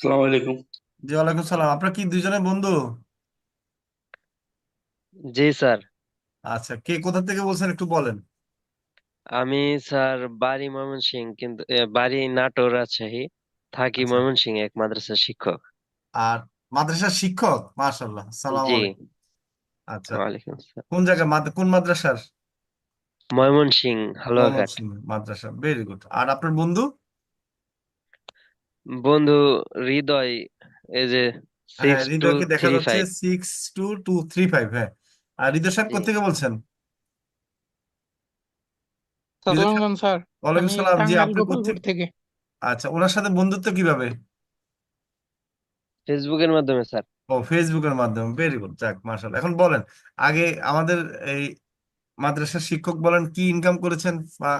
সালাম আলাইকুম। জি, ওয়ালাইকুম সালাম। আপনার কি দুইজনে বন্ধু? জি স্যার। আচ্ছা, কে কোথা থেকে বলছেন একটু বলেন। আমি স্যার বাড়ি ময়মনসিংহ, কিন্তু বাড়ি নাটোর রাজশাহী, থাকি আচ্ছা, ময়মনসিংহ, এক মাদ্রাসার শিক্ষক। আর মাদ্রাসার শিক্ষক, মাশাআল্লাহ, সালাম জি। আলাইকুম। আচ্ছা, ওয়ালাইকুম আসসালাম। কোন জায়গায় কোন মাদ্রাসার? ময়মনসিংহ হালুয়াঘাট। ময়মনসিংহ মাদ্রাসা, ভেরি গুড। আর আপনার বন্ধু? বন্ধু হৃদয়, এই যে হ্যাঁ, সিক্স টু হৃদয়কে দেখা থ্রি যাচ্ছে ফাইভ 6225। হ্যাঁ, আর হৃদয় সাহেব জি। কোথেকে বলছেন? হৃদয় সালাম সাহেব, আলাইকুম স্যার। ওয়ালাইকুম আমি সালাম। জি, টাঙ্গাইল আপনি গোপালপুর কোথেকে? থেকে। আচ্ছা, ওনার সাথে বন্ধুত্ব কিভাবে? ফেসবুকের মাধ্যমে স্যার। ও, ফেসবুকের মাধ্যমে, ভেরি গুড। যাক, মাশাআল্লাহ। এখন বলেন, আগে আমাদের এই মাদ্রাসার শিক্ষক বলেন, কি ইনকাম করেছেন বা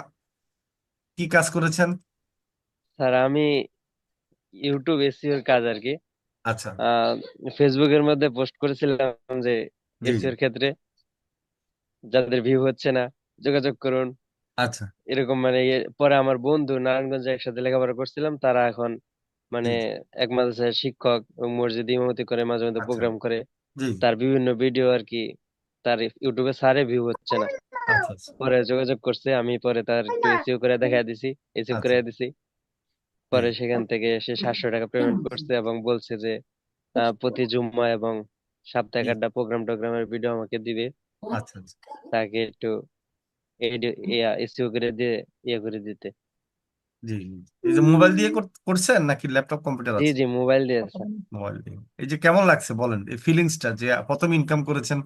কি কাজ করেছেন? স্যার আমি ইউটিউব এসইও এর কাজ আর কি। আচ্ছা, আহ ফেসবুকের মধ্যে পোস্ট করেছিলাম যে জি জি, এসইও এর ক্ষেত্রে যাদের ভিউ হচ্ছে না যোগাযোগ করুন, আচ্ছা, এরকম মানে পরে আমার বন্ধু নারায়ণগঞ্জে একসাথে লেখাপড়া করছিলাম, তারা এখন জি মানে জি, এক মাদ্রাসায় শিক্ষক এবং মসজিদে ইমামতি করে, মাঝে মধ্যে আচ্ছা, প্রোগ্রাম করে। জি জি, তার বিভিন্ন ভিডিও আর কি, তার ইউটিউবে সারে ভিউ হচ্ছে না। আচ্ছা আচ্ছা, পরে যোগাযোগ করছে, আমি পরে তার একটু এসইও করে দেখা দিছি, এসইও আচ্ছা, করে দিছি। জি, পরে সেখান থেকে সে 700 টাকা পেমেন্ট করছে এবং বলছে যে প্রতি জুম্মা এবং সাপ্তাহিক জি, আড্ডা প্রোগ্রাম টোগ্রামের ভিডিও আমাকে দিবে, আচ্ছা আচ্ছা, তাকে একটু এসইও করে দিয়ে ইয়ে করে দিতে। জি জি। এই যে মোবাইল দিয়ে করছেন নাকি ল্যাপটপ কম্পিউটার জি আছে? জি, মোবাইল দিয়ে স্যার। মোবাইল দিয়ে। এই যে কেমন লাগছে বলেন, এই ফিলিংসটা যে প্রথম ইনকাম করেছেন,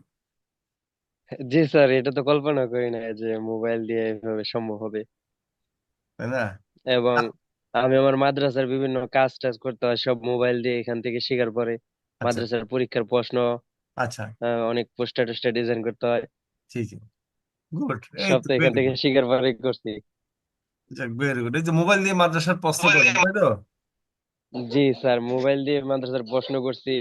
জি স্যার, এটা তো কল্পনা করি না যে মোবাইল দিয়ে এভাবে সম্ভব হবে। তাই না? এবং আ- আমি আমার মাদ্রাসার বিভিন্ন কাজ টাজ করতে হয় সব মোবাইল দিয়ে এখান থেকে শেখার পরে। আচ্ছা মাদ্রাসার পরীক্ষার প্রশ্ন, আচ্ছা, অনেক পোস্টার টোস্টার ডিজাইন করতে হয়, জি জি, গুড। এই সব তো তো এখান ভেরি থেকে গুড। শেখার পরে করছি। যাক, ভেরি গুড। এই যে মোবাইল দিয়ে মাদ্রাসার প্রশ্ন করেন, তাই তো? জি স্যার, মোবাইল দিয়ে মাদ্রাসার প্রশ্ন করছি।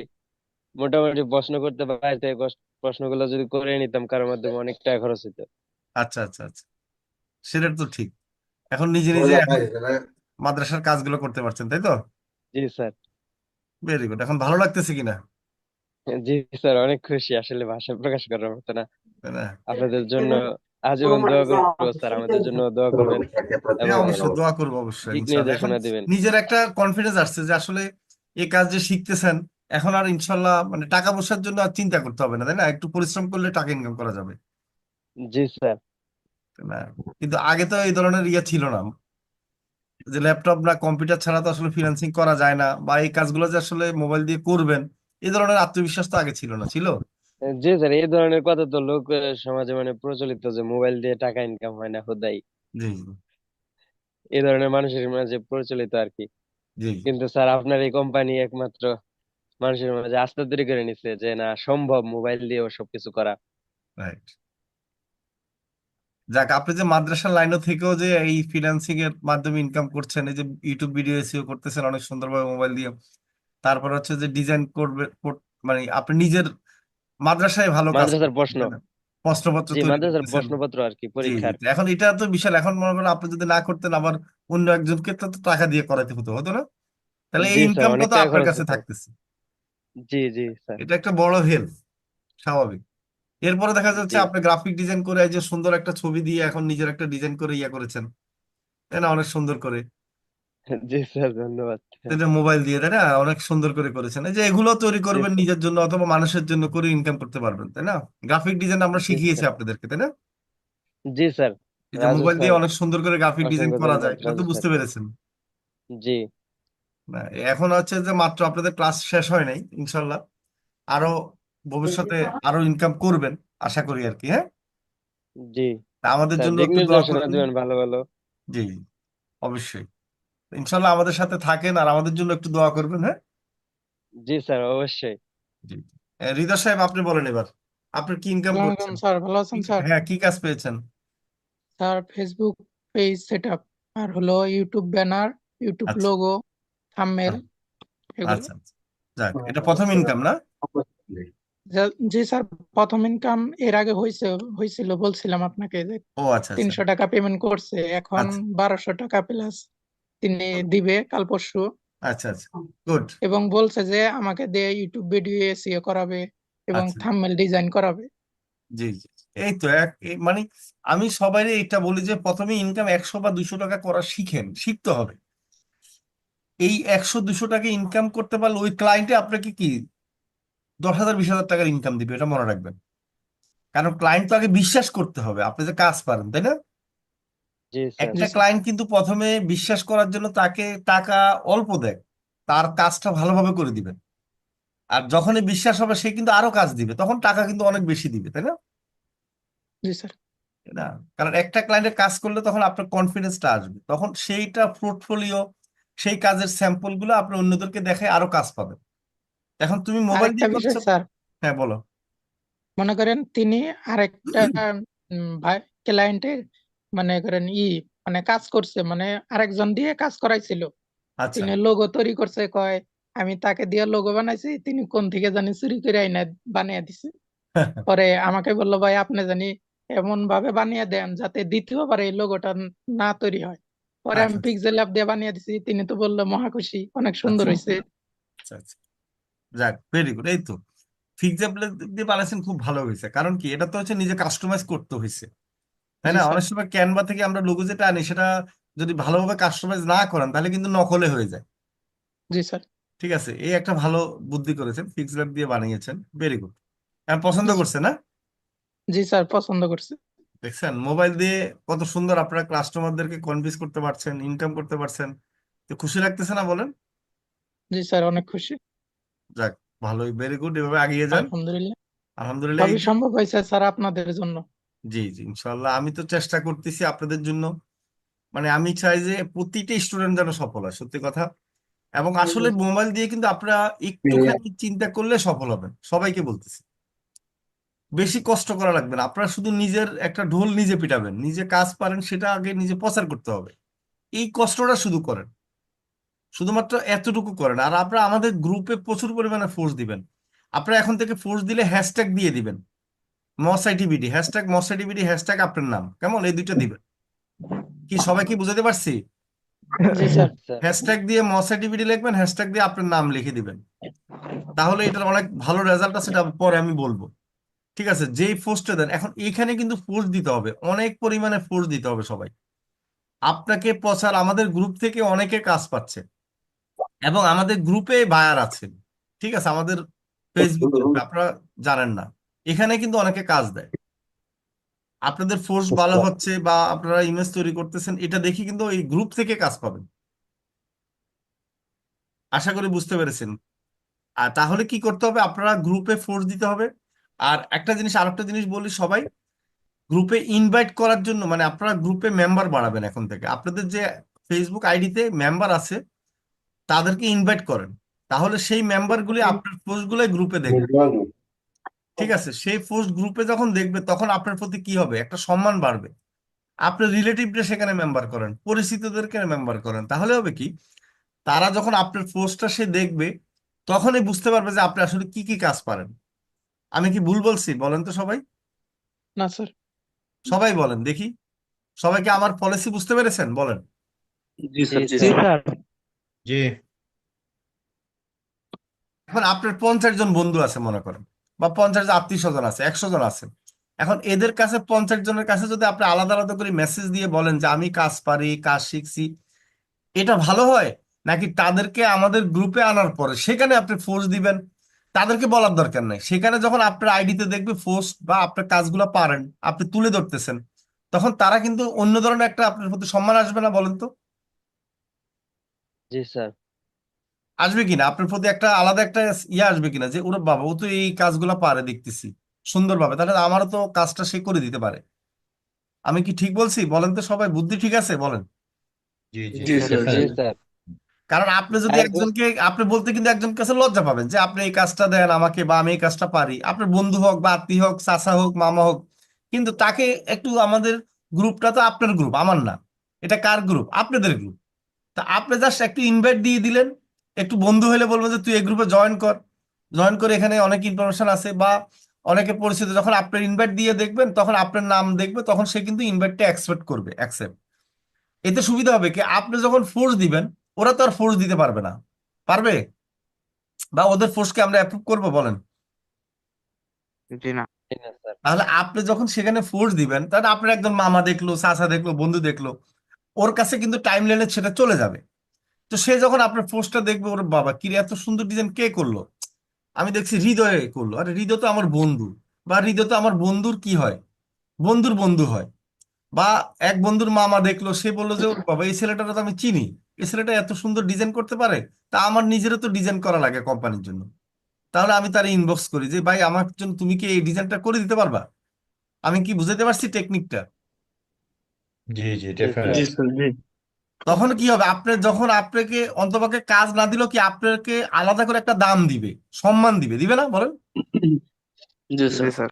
মোটামুটি প্রশ্ন করতে বাইরে থেকে প্রশ্নগুলো যদি করে নিতাম কারোর মাধ্যমে অনেক টাকা খরচ হতো। আচ্ছা আচ্ছা আচ্ছা, সেটা তো ঠিক। এখন নিজে নিজে এখন মাদ্রাসার কাজগুলো করতে পারছেন, তাই তো? জি স্যার। Very good. এখন ভালো লাগতেছে কিনা? জি স্যার, অনেক খুশি, আসলে ভাষায় প্রকাশ করার মতো না। তাই না? আপনাদের জন্য আজীবন দোয়া করবো স্যার, আমাদের জন্য দোয়া করবেন হ্যাঁ, এবং অবশ্যই দোয়া করবো, অবশ্যই, দিক ইনশাল্লাহ। এখন নির্দেশনা দিবেন। নিজের একটা কনফিডেন্স আসছে যে আসলে এই কাজ যে শিখতেছেন, এখন আর ইনশাল্লাহ মানে টাকা পয়সার জন্য আর চিন্তা করতে হবে না, তাই না? একটু পরিশ্রম করলে টাকা ইনকাম করা যাবে, জি স্যার। তাই না? কিন্তু আগে তো এই ধরনের ইয়ে ছিল না, যে ল্যাপটপ না কম্পিউটার ছাড়া তো আসলে ফ্রিল্যান্সিং করা যায় না, বা এই কাজগুলো যে আসলে মোবাইল দিয়ে করবেন, এই ধরনের আত্মবিশ্বাস তো আগে ছিল না, ছিল? জি স্যার, এই ধরনের কথা তো লোক সমাজে মানে প্রচলিত যে মোবাইল দিয়ে টাকা ইনকাম হয় না হুদাই, জি এই ধরনের মানুষের মাঝে প্রচলিত আর কি। জি, কিন্তু স্যার আপনার এই কোম্পানি একমাত্র মানুষের মাঝে আস্থা তৈরি করে নিছে যে না, সম্ভব মোবাইল দিয়েও সবকিছু করা। রাইট। যাক, আপনি যে মাদ্রাসার লাইনও থেকেও যে এই ফ্রিল্যান্সিং এর মাধ্যমে ইনকাম করছেন, এই যে ইউটিউব ভিডিও এসিও করতেছেন অনেক সুন্দরভাবে মোবাইল দিয়ে, তারপর হচ্ছে যে ডিজাইন করবে মানে আপনি নিজের মাদ্রাসায় ভালো কাজ মাদ্রাসার করছেন, প্রশ্ন, তাই না? প্রশ্নপত্র জি তৈরি মাদ্রাসার করতেছেন। প্রশ্নপত্র আর কি, জি জি, পরীক্ষার। তো এখন এটা তো বিশাল। এখন মনে করেন আপনি যদি না করতেন, আবার অন্য একজনকে তো টাকা দিয়ে করাতে হতো, হতো না? তাহলে এই জি স্যার, ইনকামটা অনেক তো টাকা আপনার খরচ কাছে হতো। থাকতেছে। জি জি স্যার। এটা একটা বড় হেল্প, স্বাভাবিক। এরপরে দেখা যাচ্ছে জি আপনি গ্রাফিক ডিজাইন করে এই যে সুন্দর একটা ছবি দিয়ে এখন নিজের একটা ডিজাইন করে ইয়া করেছেন, তাই না? অনেক সুন্দর করে। জি স্যার, ধন্যবাদ। এটা মোবাইল দিয়ে, তাই না? অনেক সুন্দর করে করেছেন। এই যে এগুলো তৈরি জি করবেন স্যার। নিজের জন্য অথবা মানুষের জন্য, করে ইনকাম করতে পারবেন, তাই না? গ্রাফিক ডিজাইন আমরা জি শিখিয়েছি স্যার। আপনাদেরকে, তাই না? জি স্যার। এই যে রাজু মোবাইল স্যার, দিয়ে অনেক সুন্দর করে গ্রাফিক ডিজাইন অসংখ্য করা যায়, ধন্যবাদ এটা তো রাজু বুঝতে স্যারকে। পেরেছেন। জি না, এখন হচ্ছে যে মাত্র আপনাদের ক্লাস শেষ হয় নাই, ইনশাল্লাহ আরো ভবিষ্যতে আরো ইনকাম করবেন, আশা করি আর কি। হ্যাঁ, জি তা আমাদের স্যার, জন্য দিক একটু দোয়া নির্দেশনা করবেন। দিবেন ভালো ভালো। জি, অবশ্যই। ইনশাল্লাহ আমাদের সাথে থাকেন আর আমাদের জন্য একটু দোয়া করবেন, হ্যাঁ? জি স্যার, অবশ্যই। জি। হৃদয় সাহেব, আপনি বলেন এবার, আপনি কি ইনকাম সালাম আলাইকুম করছেন? স্যার, ভালো আছেন স্যার? হ্যাঁ, কি কাজ পেয়েছেন? Sir Facebook page set up, আর হলো ইউটিউব ব্যানার, ইউটিউব আচ্ছা লোগো, থাম্বনেল, এগুলো। আচ্ছা আচ্ছা, যাক, এটা প্রথম ইনকাম না? জি স্যার, প্রথম ইনকাম এর আগে হয়েছিল বলছিলাম আপনাকে যে ও আচ্ছা আচ্ছা 300 টাকা পেমেন্ট করছে, এখন আচ্ছা 1200 টাকা প্লাস তিনি দিবে কাল পরশু। আচ্ছা আচ্ছা, গুড। এবং বলছে যে আমাকে দিয়ে ইউটিউব ভিডিও এসইও করাবে এবং আচ্ছা, থাম্বনেল ডিজাইন করাবে। জি জি। এই তো মানে আমি সবাই এটা বলি যে প্রথমে ইনকাম 100 বা 200 টাকা করা শিখেন, শিখতে হবে। এই 100-200 টাকা ইনকাম করতে পারলে ওই ক্লায়েন্টে আপনাকে কি 10,000-20,000 টাকার ইনকাম দিবে, এটা মনে রাখবেন। কারণ ক্লায়েন্ট তো আগে বিশ্বাস করতে হবে আপনি যে কাজ পারেন, তাই না? জি স্যার। জি একটা স্যার। ক্লায়েন্ট কিন্তু প্রথমে বিশ্বাস করার জন্য তাকে টাকা অল্প দেয়, তার কাজটা ভালোভাবে করে দিবেন। আর যখনই বিশ্বাস হবে সে কিন্তু আরো কাজ দিবে, তখন টাকা কিন্তু অনেক বেশি দিবে, তাই না? জি স্যার। তাই না? কারণ একটা ক্লায়েন্টের কাজ করলে তখন আপনার কনফিডেন্সটা আসবে, তখন সেইটা পোর্টফোলিও, সেই কাজের স্যাম্পল গুলো আপনি অন্যদেরকে দেখে আরো কাজ পাবেন। এখন তুমি মোবাইল আরেকটা দিয়ে বিষয় করছো। স্যার, হ্যাঁ, বলো। মনে করেন তিনি আরেকটা ভাই ক্লায়েন্টের মনে করেন মানে কাজ করছে, মানে আরেকজন দিয়ে কাজ করাইছিল। আচ্ছা। তিনি লোগো তৈরি করছে, কয় আমি তাকে দিয়ে লোগো বানাইছি, তিনি কোন থেকে জানি চুরি করে আইনা বানিয়ে দিছে। পরে আমাকে বললো ভাই আপনি জানি এমন ভাবে বানিয়ে দেন যাতে দ্বিতীয়বার এই লোগোটা না তৈরি হয়। পরে আমি আচ্ছা পিক্সেল অ্যাপ দিয়ে বানিয়ে দিছি, তিনি তো বললো মহা খুশি, অনেক সুন্দর আচ্ছা হয়েছে। আচ্ছা আচ্ছা, যাক, ভেরি গুড। এই তো ফিক্সড দিয়ে বানাইছেন, খুব ভালো হয়েছে। কারণ কি, এটা তো হচ্ছে নিজে কাস্টমাইজ করতে হয়েছে, তাই জি না? স্যার। অনেক সময় ক্যানভা থেকে আমরা লোগো যেটা আনি সেটা যদি ভালোভাবে কাস্টমাইজ না করেন তাহলে কিন্তু নকলে হয়ে যায়। জি স্যার। ঠিক আছে, এই একটা ভালো বুদ্ধি করেছেন, ফিক্সড দিয়ে বানিয়েছেন, ভেরি গুড। আমি পছন্দ জি করছে না? জি স্যার, পছন্দ করছে। দেখছেন মোবাইল দিয়ে কত সুন্দর আপনারা কাস্টমারদেরকে কনভিন্স করতে পারছেন, ইনকাম করতে পারছেন। তো খুশি লাগতেছে না বলেন? জি স্যার, অনেক খুশি। যাক, ভালোই, ভেরি গুড, এভাবে আগিয়ে যান। আলহামদুলিল্লাহ। আলহামদুলিল্লাহ। এই সবই সম্ভব হয়েছে স্যার আপনাদের জন্য। জি জি, ইনশাল্লাহ আমি তো চেষ্টা করতেছি আপনাদের জন্য। মানে আমি চাই যে প্রতিটা স্টুডেন্ট যেন সফল হয়, সত্যি কথা। এবং আসলে মোবাইল দিয়ে কিন্তু আপনারা একটুখানি চিন্তা করলে সফল হবেন, সবাইকে বলতেছি। বেশি কষ্ট করা লাগবে না, আপনারা শুধু নিজের একটা ঢোল নিজে পিটাবেন, নিজে কাজ পারেন সেটা আগে নিজে প্রচার করতে হবে। এই কষ্টটা শুধু করেন, শুধুমাত্র এতটুকু করেন। আর আপনারা আমাদের গ্রুপে প্রচুর পরিমাণে ফোর্স দিবেন। আপনারা এখন থেকে ফোর্স দিলে হ্যাশট্যাগ দিয়ে দিবেন, মসআইটিবিডি, হ্যাশট্যাগ মসআইটিবিডি, হ্যাশট্যাগ আপনার নাম, কেমন, এই দুইটা দিবেন। কি সবাই কি বুঝাতে পারছি? জি স্যার। স্যার। হ্যাশট্যাগ দিয়ে মসআইটিবিডি লিখবেন, হ্যাশট্যাগ দিয়ে আপনার নাম লিখে দিবেন, তাহলে এটার অনেক ভালো রেজাল্ট আছে, সেটা পরে আমি বলবো। ঠিক আছে, যেই ফোর্সটা দেন এখন এখানে কিন্তু ফোর্স দিতে হবে, অনেক পরিমাণে ফোর্স দিতে হবে সবাই। আপনাকে প্রচার, আমাদের গ্রুপ থেকে অনেকে কাজ পাচ্ছে এবং আমাদের গ্রুপে বায়ার আছেন। ঠিক আছে, আমাদের ফেসবুক গ্রুপে, আপনারা জানেন না, এখানে কিন্তু অনেকে কাজ দেয়। আপনাদের ফোর্স ভালো হচ্ছে বা আপনারা ইমেজ তৈরি করতেছেন, এটা দেখি কিন্তু এই গ্রুপ থেকে কাজ পাবেন। আশা করি বুঝতে পেরেছেন। আর তাহলে কি করতে হবে, আপনারা গ্রুপে ফোর্স দিতে হবে। আর একটা জিনিস, আরেকটা জিনিস বলি, সবাই গ্রুপে ইনভাইট করার জন্য, মানে আপনারা গ্রুপে মেম্বার বাড়াবেন এখন থেকে। আপনাদের যে ফেসবুক আইডিতে মেম্বার আছে তাদেরকে ইনভাইট করেন, তাহলে সেই মেম্বারগুলি আপনার পোস্টগুলো গ্রুপে দেখবে। ঠিক আছে, সেই পোস্ট গ্রুপে যখন দেখবে তখন আপনার প্রতি কি হবে, একটা সম্মান বাড়বে। আপনার রিলেটিভদের সেখানে মেম্বার করেন, পরিচিতদেরকে মেম্বার করেন, তাহলে হবে কি, তারা যখন আপনার পোস্টটা সে দেখবে তখনই বুঝতে পারবে যে আপনি আসলে কি কি কাজ পারেন। আমি কি ভুল বলছি বলেন তো সবাই? না স্যার। সবাই বলেন দেখি, সবাইকে আমার পলিসি বুঝতে পেরেছেন বলেন? জি জি স্যার, জি স্যার। স্যার। জি। এখন আপনার 50 জন বন্ধু আছে মনে করেন, বা 50 জন আত্মীয় স্বজন আছে, 100 জন আছে। এখন এদের কাছে 50 জনের কাছে যদি আপনি আলাদা আলাদা করে মেসেজ দিয়ে বলেন যে আমি কাজ পারি, কাজ শিখছি, এটা ভালো হয়? নাকি তাদেরকে আমাদের গ্রুপে আনার পরে সেখানে আপনি ফোর্স দিবেন? তাদেরকে বলার দরকার নাই, সেখানে যখন আপনার আইডিতে দেখবে পোস্ট বা আপনার কাজগুলো পারেন, আপনি তুলে ধরতেছেন, তখন তারা কিন্তু অন্য ধরনের একটা আপনার প্রতি সম্মান আসবে না বলেন তো? জি স্যার। আসবে কিনা আপনার প্রতি একটা আলাদা একটা ইয়ে আসবে কিনা, যে ওরে বাবা, ও তো এই কাজগুলো পারে দেখতেছি সুন্দরভাবে, তাহলে আমারও তো কাজটা সে করে দিতে পারে। আমি কি ঠিক বলছি বলেন তো সবাই? বুদ্ধি ঠিক আছে বলেন? জি জি জি স্যার, জি জি ডেফিনেটলি। স্যার। কারণ আপনি যদি আর একজনকে আপনি বলতে কিন্তু একজনের কাছে লজ্জা পাবেন যে আপনি এই কাজটা দেন আমাকে, বা আমি এই কাজটা পারি, আপনার বন্ধু হোক বা আত্মীয় হোক, চাচা হোক, মামা হোক, কিন্তু তাকে একটু, আমাদের গ্রুপটা তো আপনার গ্রুপ, আমার না। এটা কার গ্রুপ? আপনাদের গ্রুপ। তা আপনি জাস্ট একটু ইনভাইট দিয়ে দিলেন, একটু বন্ধু হলে বলবো যে তুই এই গ্রুপে জয়েন কর, জয়েন করে এখানে অনেক ইনফরমেশন আছে, বা অনেকে পরিচিত, যখন আপনার ইনভাইট দিয়ে দেখবেন তখন আপনার নাম দেখবে, তখন সে কিন্তু ইনভাইটটা অ্যাকসেপ্ট করবে, অ্যাকসেপ্ট। এতে সুবিধা হবে কি, আপনি যখন ফোর্স দিবেন ওরা তো আর ফোর্স দিতে পারবে না, পারবে? বা ওদের ফোর্সকে আমরা অ্যাপ্রুভ করবো বলেন? জি না। জি না স্যার। তাহলে আপনি যখন সেখানে ফোর্স দিবেন, তাহলে আপনার একজন মামা দেখলো, চাচা দেখলো, বন্ধু দেখলো, ওর কাছে কিন্তু টাইম লাইনে সেটা চলে যাবে। তো সে যখন আপনার পোস্টটা দেখবে, ওর বাবা কিরে এত সুন্দর ডিজাইন কে করলো, আমি দেখছি হৃদয়ে করলো, আরে হৃদয় তো আমার বন্ধু, বা হৃদয় তো আমার বন্ধুর কি হয়, বন্ধুর বন্ধু হয়। বা এক বন্ধুর মামা দেখলো, সে বললো যে ওর বাবা এই ছেলেটাকে তো আমি চিনি, এই ছেলেটা এত সুন্দর ডিজাইন করতে পারে, তা আমার নিজেরও তো ডিজাইন করা লাগে কোম্পানির জন্য। তাহলে আমি তার ইনবক্স করি যে ভাই আমার জন্য তুমি কি এই ডিজাইনটা করে দিতে পারবা? আমি কি বুঝাতে পারছি টেকনিকটা? জি জি জি ডেফিনেটলি। জি স্যার। স্যার জি। তখন কি হবে, আপনি যখন আপনাকে অন্তপক্ষে কাজ না দিলেও কি আপনাকে আলাদা করে একটা দাম দিবে, সম্মান দিবে, দিবে না বলেন? জি জি স্যার। স্যার।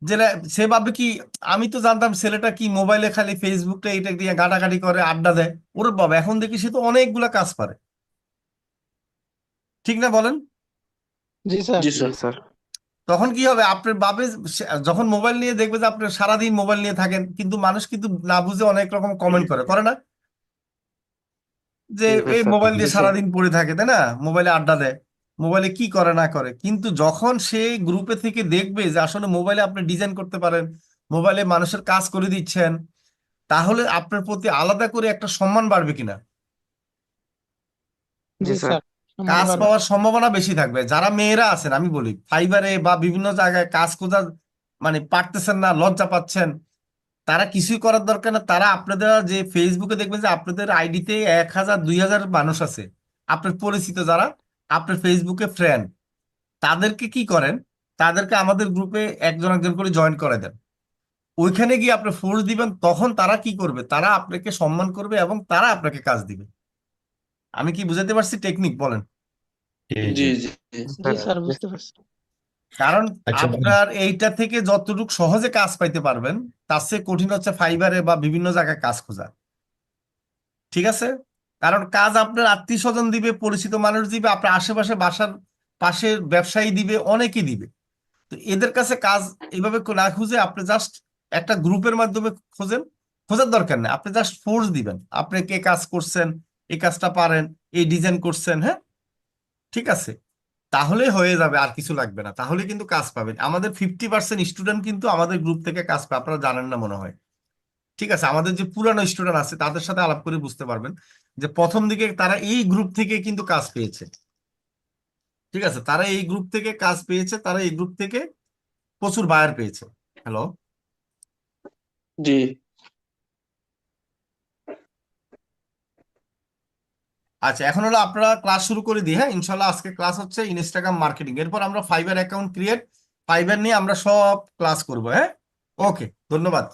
যে সে ভাববে কি, আমি তো জানতাম ছেলেটা কি মোবাইলে খালি ফেসবুকটা এটা দিয়ে ঘাটাঘাটি করে আড্ডা দেয়, ওরে বাবা এখন দেখি সে তো অনেকগুলা কাজ পারে। ঠিক না বলেন? জি স্যার। জি জি স্যার। স্যার। তখন কি হবে, আপনার বাবে যখন মোবাইল নিয়ে দেখবে যে আপনি সারাদিন মোবাইল নিয়ে থাকেন, কিন্তু মানুষ কিন্তু না বুঝে অনেক রকম কমেন্ট করে, করে না? যে জি এই স্যার। মোবাইল জি দিয়ে স্যার। সারাদিন পড়ে থাকে, তাই না, মোবাইলে আড্ডা দেয়, মোবাইলে কি করে না করে। কিন্তু যখন সে গ্রুপে থেকে দেখবে যে আসলে মোবাইলে আপনি ডিজাইন করতে পারেন, মোবাইলে মানুষের কাজ করে দিচ্ছেন, তাহলে আপনার প্রতি আলাদা করে একটা সম্মান বাড়বে কিনা, জি জি স্যার। স্যার। সম্মান কাজ বাড়বে। পাওয়ার সম্ভাবনা বেশি থাকবে। যারা মেয়েরা আছেন, আমি বলি ফাইবারে বা বিভিন্ন জায়গায় কাজ খোঁজার মানে পারতেছেন না, লজ্জা পাচ্ছেন, তারা কিছুই করার দরকার না। তারা আপনাদের যে ফেসবুকে দেখবেন যে আপনাদের আইডিতে 1,000 2,000 মানুষ আছে, আপনার পরিচিত যারা, আপনার ফেসবুকে ফ্রেন্ড, তাদেরকে কি করেন, তাদেরকে আমাদের গ্রুপে একজন একজন করে জয়েন করে দেন। ওইখানে গিয়ে আপনি ফোর্স দিবেন, তখন তারা কি করবে, তারা আপনাকে সম্মান করবে এবং তারা আপনাকে কাজ দিবে। আমি কি বুঝাতে পারছি টেকনিক বলেন? জি জি জি। জি। জি স্যার। স্যার, বুঝতে পারছি। কারণ আচ্ছা ভাই। আপনার এইটা থেকে যতটুকু সহজে কাজ পাইতে পারবেন, তার চেয়ে কঠিন হচ্ছে ফাইবারে বা বিভিন্ন জায়গায় কাজ খোঁজা। ঠিক আছে? কারণ কাজ আপনার আত্মীয় স্বজন দিবে, পরিচিত মানুষ দিবে, আপনার আশেপাশে বাসার পাশের ব্যবসায়ী দিবে, অনেকেই দিবে। তো এদের কাছে কাজ এইভাবে না খুঁজে আপনি জাস্ট একটা গ্রুপের মাধ্যমে খোঁজেন। খোঁজার দরকার নেই, আপনি জাস্ট ফোর্স দিবেন, আপনি কে কাজ করছেন, এই কাজটা পারেন, এই ডিজাইন করছেন, হ্যাঁ ঠিক আছে, তাহলে হয়ে যাবে, আর কিছু লাগবে না, তাহলে কিন্তু কাজ পাবেন। আমাদের 50% স্টুডেন্ট কিন্তু আমাদের গ্রুপ থেকে কাজ পায়, আপনারা জানেন না মনে হয়। ঠিক আছে, আমাদের যে পুরানো স্টুডেন্ট আছে তাদের সাথে আলাপ করে বুঝতে পারবেন যে প্রথম দিকে তারা এই গ্রুপ থেকে কিন্তু কাজ পেয়েছে। ঠিক আছে, তারা এই গ্রুপ থেকে কাজ পেয়েছে, তারা এই গ্রুপ থেকে প্রচুর বায়ার পেয়েছে। হ্যালো। জি। আচ্ছা, এখন হলো আপনারা ক্লাস শুরু করে দিই, হ্যাঁ ইনশাল্লাহ। আজকে ক্লাস হচ্ছে ইনস্টাগ্রাম মার্কেটিং, এরপর আমরা ফাইবার অ্যাকাউন্ট ক্রিয়েট, ফাইবার নিয়ে আমরা সব ক্লাস করবো, হ্যাঁ। ওকে, ধন্যবাদ।